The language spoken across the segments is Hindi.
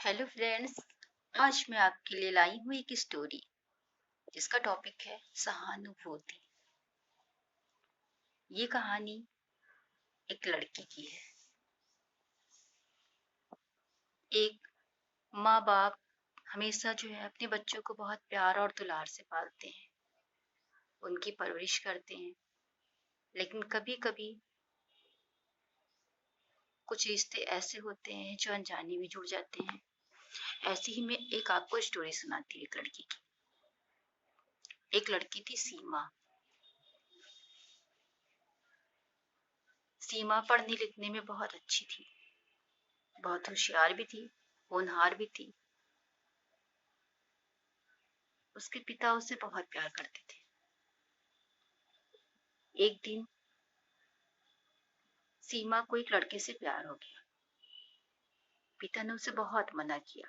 Hello friends. आज मैं आपके लिए लाई हूँ एक स्टोरी जिसका टॉपिक है सहानुभूति। ये कहानी एक लड़की की है। एक माँ बाप हमेशा जो है अपने बच्चों को बहुत प्यार और दुलार से पालते हैं, उनकी परवरिश करते हैं। लेकिन कभी कभी कुछ रिश्ते ऐसे होते हैं जो अनजाने में जुड़ जाते हैं। ऐसे ही मैं एक आपको स्टोरी सुनाती हूँ। एक लड़की की। एक लड़की थी सीमा। सीमा पढ़ने लिखने में बहुत अच्छी थी, बहुत होशियार भी थी, होनहार भी थी। उसके पिता उसे बहुत प्यार करते थे। एक दिन सीमा को एक लड़के से प्यार हो गया। पिता ने उसे बहुत मना किया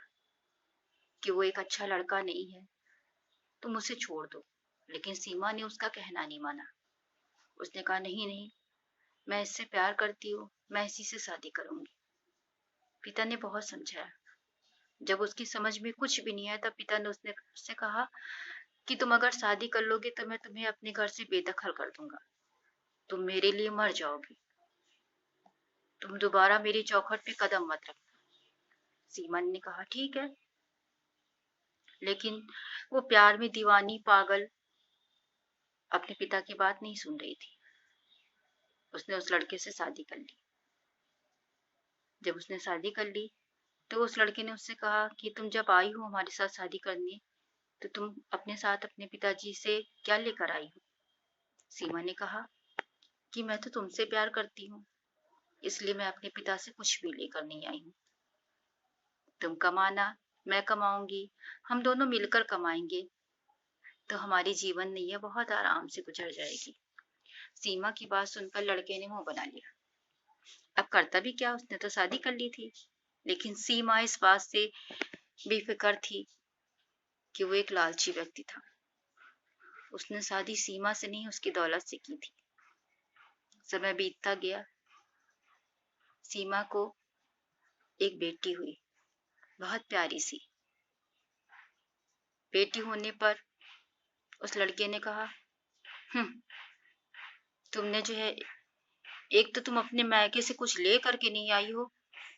कि वो एक अच्छा लड़का नहीं है, तुम उसे छोड़ दो। लेकिन सीमा ने उसका कहना नहीं माना। उसने कहा नहीं नहीं, मैं इससे प्यार करती हूँ, मैं इसी से शादी करूंगी। पिता ने बहुत समझाया। जब उसकी समझ में कुछ भी नहीं आया तब पिता ने उससे कहा कि तुम अगर शादी कर लोगे तो मैं तुम्हें अपने घर से बेदखल कर दूंगा, तुम मेरे लिए मर जाओगी, तुम दोबारा मेरी चौखट पे कदम मत रखना। सीमा ने कहा ठीक है। लेकिन वो प्यार में दीवानी पागल अपने पिता की बात नहीं सुन रही थी। उसने उस लड़के से शादी कर ली। जब उसने शादी कर ली तो उस लड़के ने उससे कहा कि तुम जब आई हो हमारे साथ शादी करने तो तुम अपने साथ अपने पिताजी से क्या लेकर आई हो। सीमा ने कहा कि मैं तो तुमसे प्यार करती हूँ, इसलिए मैं अपने पिता से कुछ भी लेकर नहीं आई हूँ। तुम कमाना, मैं कमाऊंगी, हम दोनों मिलकर कमाएंगे तो हमारी जीवन नैया बहुत आराम से गुजर जाएगी। सीमा की बात सुनकर लड़के ने मुंह बना लिया। अब करता भी क्या, उसने तो शादी कर ली थी। लेकिन सीमा इस बात से बेफिक्र थी कि वो एक लालची व्यक्ति था। उसने शादी सीमा से नहीं, उसकी दौलत से की थी। समय बीतता गया। सीमा को एक बेटी हुई, बहुत प्यारी सी। बेटी होने पर उस लड़के ने कहा, तुमने जो है, एक तो तुम अपने मायके से कुछ ले करके नहीं आई हो,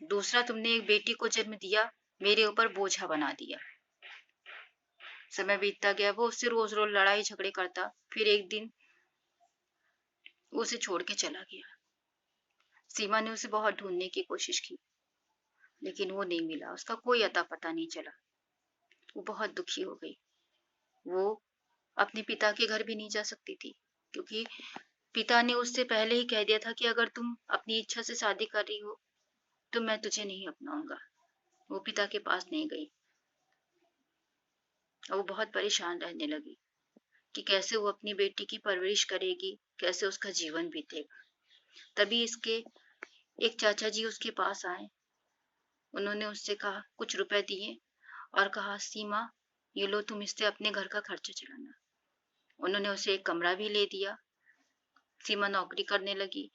दूसरा तुमने एक बेटी को जन्म दिया, मेरे ऊपर बोझा बना दिया। समय बीतता गया। वो उससे रोज रोज लड़ाई झगड़े करता। फिर एक दिन वो उसे छोड़ के चला गया। सीमा ने उसे बहुत ढूंढने की कोशिश की, लेकिन वो नहीं मिला। उसका कोई अता पता नहीं चला। वो बहुत दुखी हो गई। वो अपने पिता के घर भी नहीं जा सकती थी, क्योंकि पिता ने उससे पहले ही कह दिया था कि अगर तुम अपनी इच्छा से शादी कर रही हो तो मैं तुझे नहीं अपनाऊंगा। वो पिता के पास नहीं गई और वो बहुत परेशान रहने लगी कि कैसे वो अपनी बेटी की परवरिश करेगी, कैसे उसका जीवन बीतेगा। तभी इसके एक चाचा जी उसके पास आए। उन्होंने उससे कहा, कुछ रुपए दिए और कहा, सीमा ये लो, तुम इससे अपने घर का खर्चा चलाना। उन्होंने उसे एक कमरा भी ले दिया। सीमा नौकरी करने लगी।